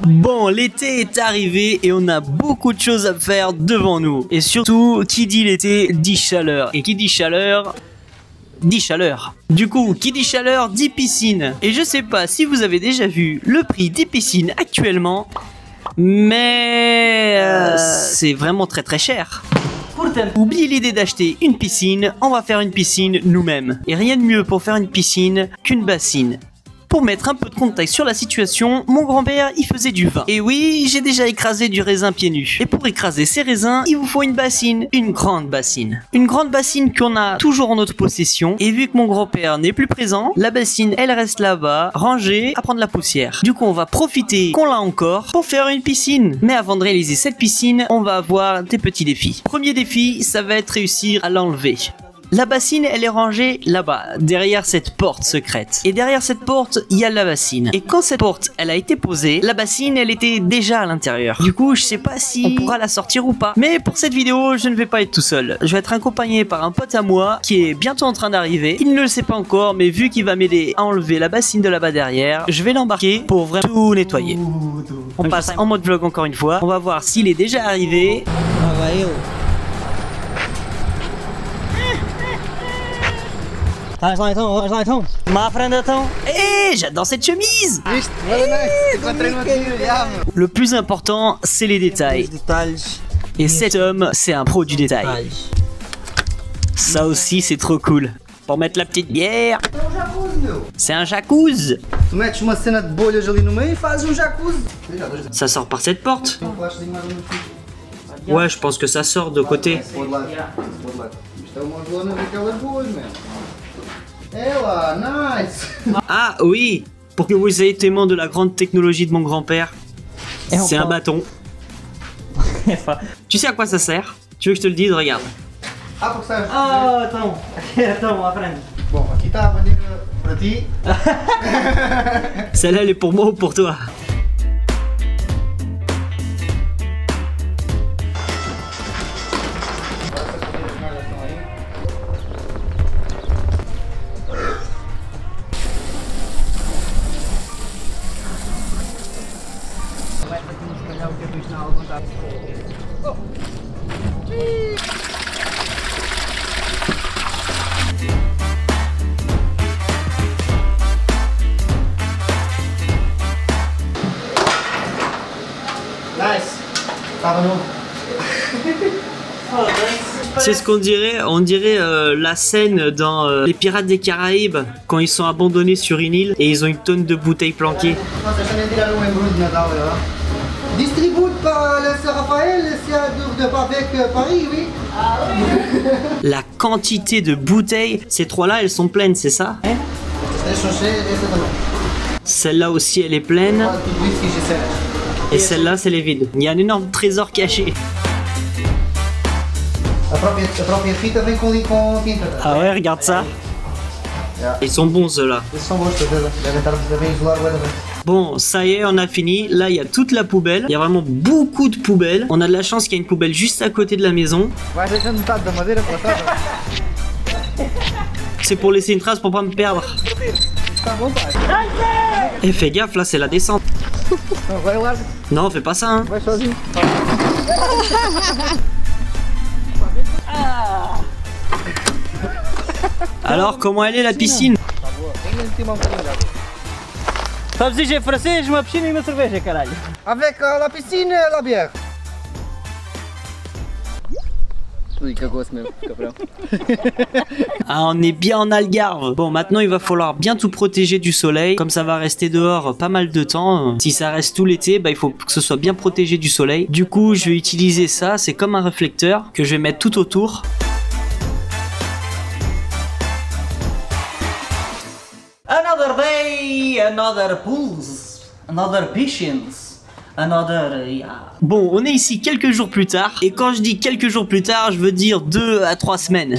Bon, l'été est arrivé et on a beaucoup de choses à faire devant nous. Et surtout, qui dit l'été dit chaleur. Et qui dit chaleur dit chaleur. Du coup, qui dit chaleur dit piscine. Et je sais pas si vous avez déjà vu le prix des piscines actuellement, mais c'est vraiment très très cher. Oubliez l'idée d'acheter une piscine, on va faire une piscine nous-mêmes. Et rien de mieux pour faire une piscine qu'une bassine. Pour mettre un peu de contexte sur la situation, mon grand-père il faisait du vin. Et oui, j'ai déjà écrasé du raisin pieds nus. Et pour écraser ces raisins, il vous faut une bassine, une grande bassine. Une grande bassine qu'on a toujours en notre possession. Et vu que mon grand-père n'est plus présent, la bassine elle reste là-bas, rangée, à prendre la poussière. Du coup on va profiter qu'on l'a encore pour faire une piscine. Mais avant de réaliser cette piscine, on va avoir des petits défis. Premier défi, ça va être réussir à l'enlever. La bassine, elle est rangée là-bas, derrière cette porte secrète. Et derrière cette porte, il y a la bassine. Et quand cette porte, elle a été posée, la bassine, elle était déjà à l'intérieur. Du coup, je sais pas si on pourra la sortir ou pas. Mais pour cette vidéo, je ne vais pas être tout seul. Je vais être accompagné par un pote à moi qui est bientôt en train d'arriver. Il ne le sait pas encore, mais vu qu'il va m'aider à enlever la bassine de là-bas derrière, je vais l'embarquer pour vraiment tout nettoyer. On passe en mode vlog encore une fois. On va voir s'il est déjà arrivé. Eh, j'adore cette chemise. Le plus important, c'est les détails. Et cet homme, c'est un pro du détail. Ça aussi, c'est trop cool. Pour mettre la petite bière. C'est un jacuzzi. Ça sort par cette porte. Ouais, je pense que ça sort de côté. Ah oui, pour que vous ayez témoin de la grande technologie de mon grand-père, c'est un bâton. Tu sais à quoi ça sert? Tu veux que je te le dise? Regarde. Ah, pour ça. Oh, attends. Attends, ma friend. Bon, aqui tá, vai para ti. Celle-là, elle est pour moi ou pour toi? C'est ce qu'on dirait, on dirait la scène dans Les Pirates des Caraïbes quand ils sont abandonnés sur une île et ils ont une tonne de bouteilles planquées. Distribué par le Saint-Raphaël, c'est avec Paris, oui. La quantité de bouteilles, ces trois-là, elles sont pleines, c'est ça? Celle-là aussi, elle est pleine. Et celle-là, c'est les vides. Il y a un énorme trésor caché. Ah ouais, regarde ça. Ils sont bons ceux-là. Bon, ça y est, on a fini. Là, il y a toute la poubelle. Il y a vraiment beaucoup de poubelles. On a de la chance qu'il y a une poubelle juste à côté de la maison. C'est pour laisser une trace pour pas me perdre. Et fais gaffe, là, c'est la descente. Non, fais pas ça, hein. Alors, comment elle est la piscine? Avec la piscine et la bière. Ah, on est bien en Algarve. Bon, maintenant il va falloir bien tout protéger du soleil. Comme ça va rester dehors pas mal de temps. Si ça reste tout l'été, bah, il faut que ce soit bien protégé du soleil. Du coup, je vais utiliser ça. C'est comme un réflecteur que je vais mettre tout autour. Another day, another pools, another piscines, Bon, on est ici quelques jours plus tard, et quand je dis quelques jours plus tard, je veux dire 2 à 3 semaines.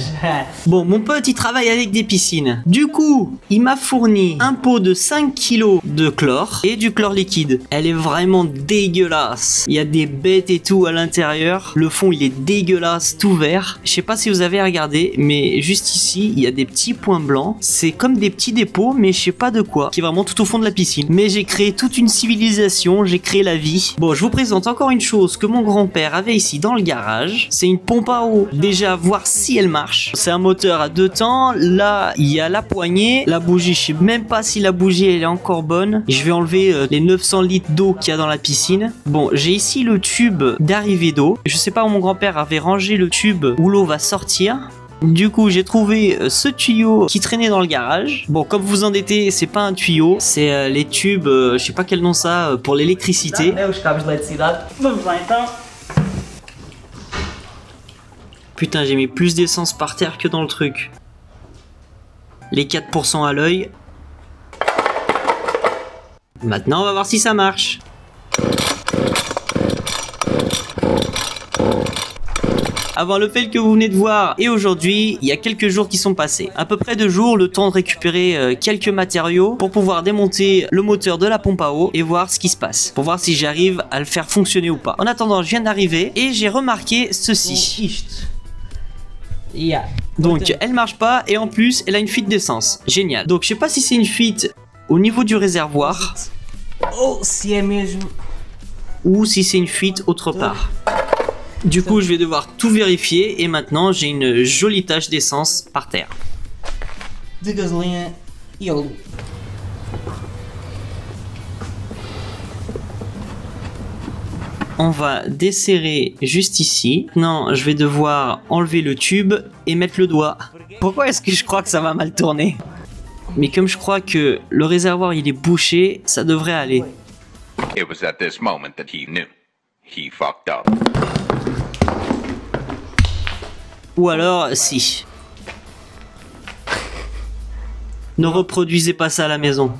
Bon, mon pote, il travaille avec des piscines. Du coup, il m'a fourni un pot de 5 kilos de chlore et du chlore liquide. Elle est vraiment dégueulasse. Il y a des bêtes et tout à l'intérieur. Le fond, il est dégueulasse, tout vert. Je sais pas si vous avez regardé, mais juste ici, il y a des petits points blancs. C'est comme des petits dépôts, mais je sais pas de quoi, qui est vraiment tout au fond de la piscine. Mais j'ai créé toute une civilisation, j'ai créé la vie. Bon, je vous présente encore une chose que mon grand-père avait ici dans le garage. C'est une pompe à eau. Déjà, voir si elle marche. C'est un moteur à 2 temps. Là, il y a la poignée. La bougie, je sais même pas si la bougie, elle est encore bonne. Je vais enlever les 900 litres d'eau qu'il y a dans la piscine. Bon, j'ai ici le tube d'arrivée d'eau. Je sais pas où mon grand-père avait rangé le tube où l'eau va sortir. Du coup, j'ai trouvé ce tuyau qui traînait dans le garage. Bon, comme vous en doutez, c'est pas un tuyau, c'est les tubes, je sais pas quel nom ça, pour l'électricité. Putain, j'ai mis plus d'essence par terre que dans le truc. Les 4% à l'œil. Maintenant, on va voir si ça marche. Avant le fail que vous venez de voir et aujourd'hui, il y a quelques jours qui sont passés. À peu près 2 jours, le temps de récupérer quelques matériaux pour pouvoir démonter le moteur de la pompe à eau et voir ce qui se passe. Pour voir si j'arrive à le faire fonctionner ou pas. En attendant, je viens d'arriver et j'ai remarqué ceci. Donc elle marche pas et en plus elle a une fuite d'essence. Génial. Donc je sais pas si c'est une fuite au niveau du réservoir ou si c'est une fuite autre part. Du coup, je vais devoir tout vérifier et maintenant j'ai une jolie tache d'essence par terre. On va desserrer juste ici. Non, je vais devoir enlever le tube et mettre le doigt. Pourquoi est-ce que je crois que ça va mal tourner? Mais comme je crois que le réservoir il est bouché, ça devrait aller. It was at this moment that he knew. He fucked up. Ou alors, si. Ne reproduisez pas ça à la maison.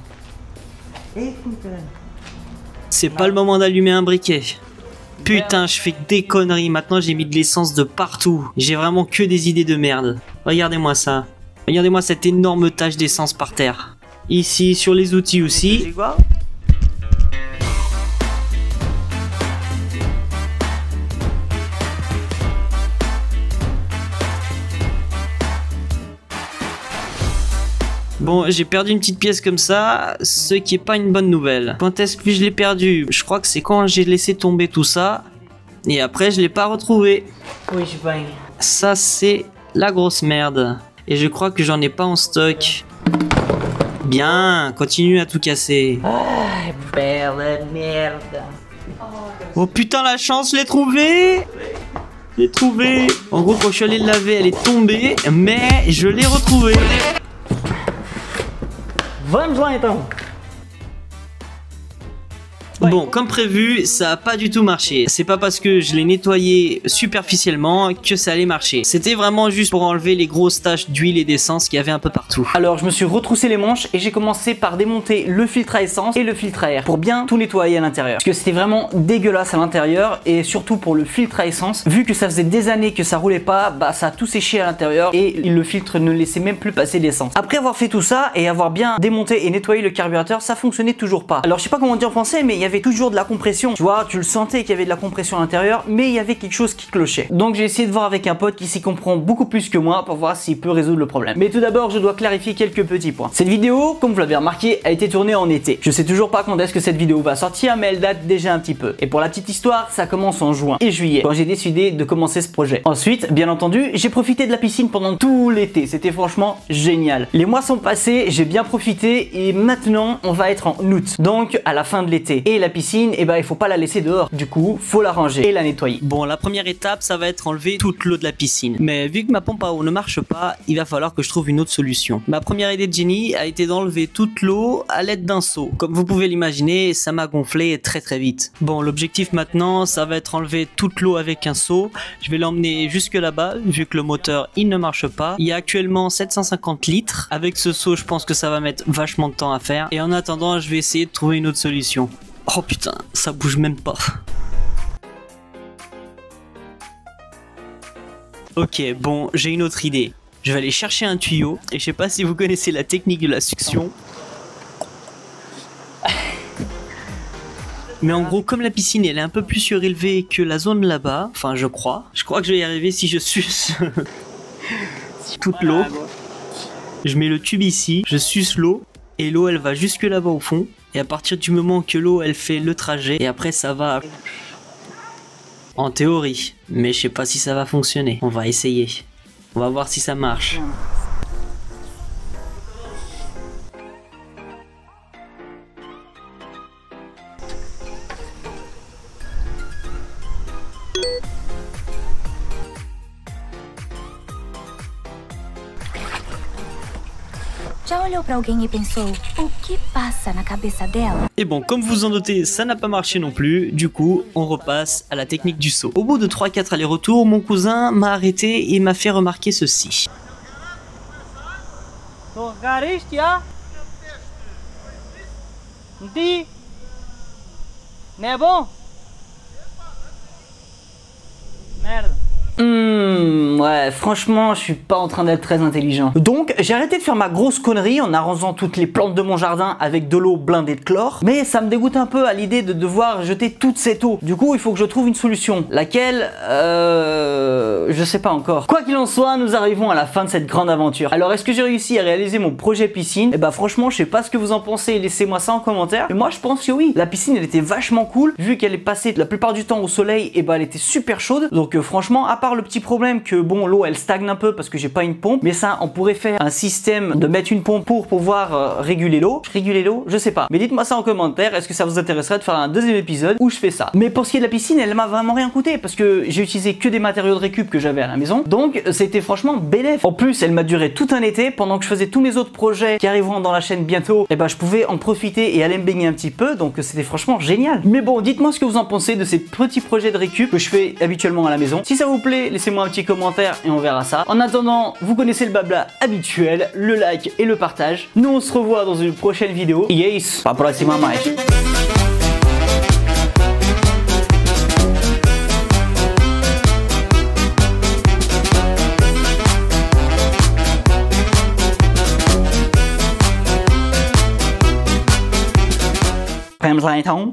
C'est pas le moment d'allumer un briquet. Putain, je fais que des conneries. Maintenant, j'ai mis de l'essence de partout. J'ai vraiment que des idées de merde. Regardez-moi ça. Regardez-moi cette énorme tache d'essence par terre. Ici, sur les outils aussi. Bon, j'ai perdu une petite pièce comme ça, ce qui est pas une bonne nouvelle. Quand est-ce que je l'ai perdu? Je crois que c'est quand j'ai laissé tomber tout ça. Et après, je l'ai pas retrouvé. Oui, je vais. Ça, c'est la grosse merde. Et je crois que j'en ai pas en stock. Bien, continue à tout casser. Ah, belle merde. Oh putain, la chance, je l'ai trouvé! Je l'ai trouvé. En gros, quand je suis allé le laver, elle est tombée, mais je l'ai retrouvée. Bon, comme prévu, ça a pas du tout marché. C'est pas parce que je l'ai nettoyé superficiellement que ça allait marcher. C'était vraiment juste pour enlever les grosses taches d'huile et d'essence qu'il y avait un peu partout. Alors je me suis retroussé les manches et j'ai commencé par démonter le filtre à essence et le filtre à air pour bien tout nettoyer à l'intérieur. Parce que c'était vraiment dégueulasse à l'intérieur et surtout pour le filtre à essence, vu que ça faisait des années que ça roulait pas, bah ça a tout séché à l'intérieur et le filtre ne laissait même plus passer d'essence. Après avoir fait tout ça et avoir bien démonté et nettoyé le carburateur, ça fonctionnait toujours pas. Alors je sais pas comment dire en français, mais il y avait toujours de la compression. Tu vois, tu le sentais qu'il y avait de la compression à l'intérieur, mais il y avait quelque chose qui clochait. Donc j'ai essayé de voir avec un pote qui s'y comprend beaucoup plus que moi pour voir s'il peut résoudre le problème. Mais tout d'abord, je dois clarifier quelques petits points. Cette vidéo, comme vous l'avez remarqué, a été tournée en été. Je sais toujours pas quand est-ce que cette vidéo va sortir, mais elle date déjà un petit peu. Et pour la petite histoire, ça commence en juin et juillet, quand j'ai décidé de commencer ce projet. Ensuite, bien entendu, j'ai profité de la piscine pendant tout l'été. C'était franchement génial. Les mois sont passés, j'ai bien profité et maintenant, on va être en août. Donc, à la fin de l'été. Et la piscine, et ben il faut pas la laisser dehors. Du coup, faut la ranger et la nettoyer. Bon, la première étape, ça va être enlever toute l'eau de la piscine. Mais vu que ma pompe à eau ne marche pas, il va falloir que je trouve une autre solution. Ma première idée de génie a été d'enlever toute l'eau à l'aide d'un seau. Comme vous pouvez l'imaginer, ça m'a gonflé très très vite. Bon, l'objectif maintenant, ça va être enlever toute l'eau avec un seau. Je vais l'emmener jusque là-bas, vu que le moteur, il ne marche pas. Il y a actuellement 750 litres. Avec ce seau, je pense que ça va mettre vachement de temps à faire. Et en attendant, je vais essayer de trouver une autre solution. Oh putain, ça bouge même pas. Ok, bon, j'ai une autre idée. Je vais aller chercher un tuyau et je sais pas si vous connaissez la technique de la succion. Mais en gros, comme la piscine elle est un peu plus surélevée que la zone là-bas, enfin je crois que je vais y arriver si je suce toute l'eau. Je mets le tube ici, je suce l'eau et l'eau elle va jusque là-bas au fond. Et à partir du moment que l'eau elle fait le trajet et après ça va en théorie, mais je sais pas si ça va fonctionner. On va essayer. On va voir si ça marche. Já olhou pra alguém e pensou, o que passa na cabeça dela? Et bon, comme vous en doutez, ça n'a pas marché non plus. Du coup, on repasse à la technique du saut. Au bout de 3-4 allers-retours, mon cousin m'a arrêté et m'a fait remarquer ceci. Ouais, franchement, je suis pas en train d'être très intelligent. Donc, j'ai arrêté de faire ma grosse connerie en arrosant toutes les plantes de mon jardin avec de l'eau blindée de chlore. Mais ça me dégoûte un peu à l'idée de devoir jeter toute cette eau. Du coup, il faut que je trouve une solution. Laquelle, je sais pas encore. Quoi qu'il en soit, nous arrivons à la fin de cette grande aventure. Alors, est-ce que j'ai réussi à réaliser mon projet piscine? Et bah, franchement, je sais pas ce que vous en pensez. Laissez-moi ça en commentaire. Mais moi, je pense que oui. La piscine, elle était vachement cool. Vu qu'elle est passée la plupart du temps au soleil, et bah, elle était super chaude. Donc, franchement, à part le petit problème que bon, l'eau elle stagne un peu parce que j'ai pas une pompe, mais ça on pourrait faire un système de mettre une pompe pour pouvoir réguler l'eau. Je sais pas. Mais dites-moi ça en commentaire, est-ce que ça vous intéresserait de faire un deuxième épisode où je fais ça? Mais pour ce qui est de la piscine, elle m'a vraiment rien coûté parce que j'ai utilisé que des matériaux de récup que j'avais à la maison. Donc c'était franchement bénéf. En plus, elle m'a duré tout un été pendant que je faisais tous mes autres projets qui arriveront dans la chaîne bientôt. Et ben je pouvais en profiter et aller me baigner un petit peu, donc c'était franchement génial. Mais bon, dites-moi ce que vous en pensez de ces petits projets de récup que je fais habituellement à la maison. Si ça vous plaît, laissez-moi un petit commentaire et on verra ça. En attendant, vous connaissez le blabla habituel, le like et le partage. Nous on se revoit dans une prochaine vidéo. Yes, à la prochaine mais. Prends-toi un temps.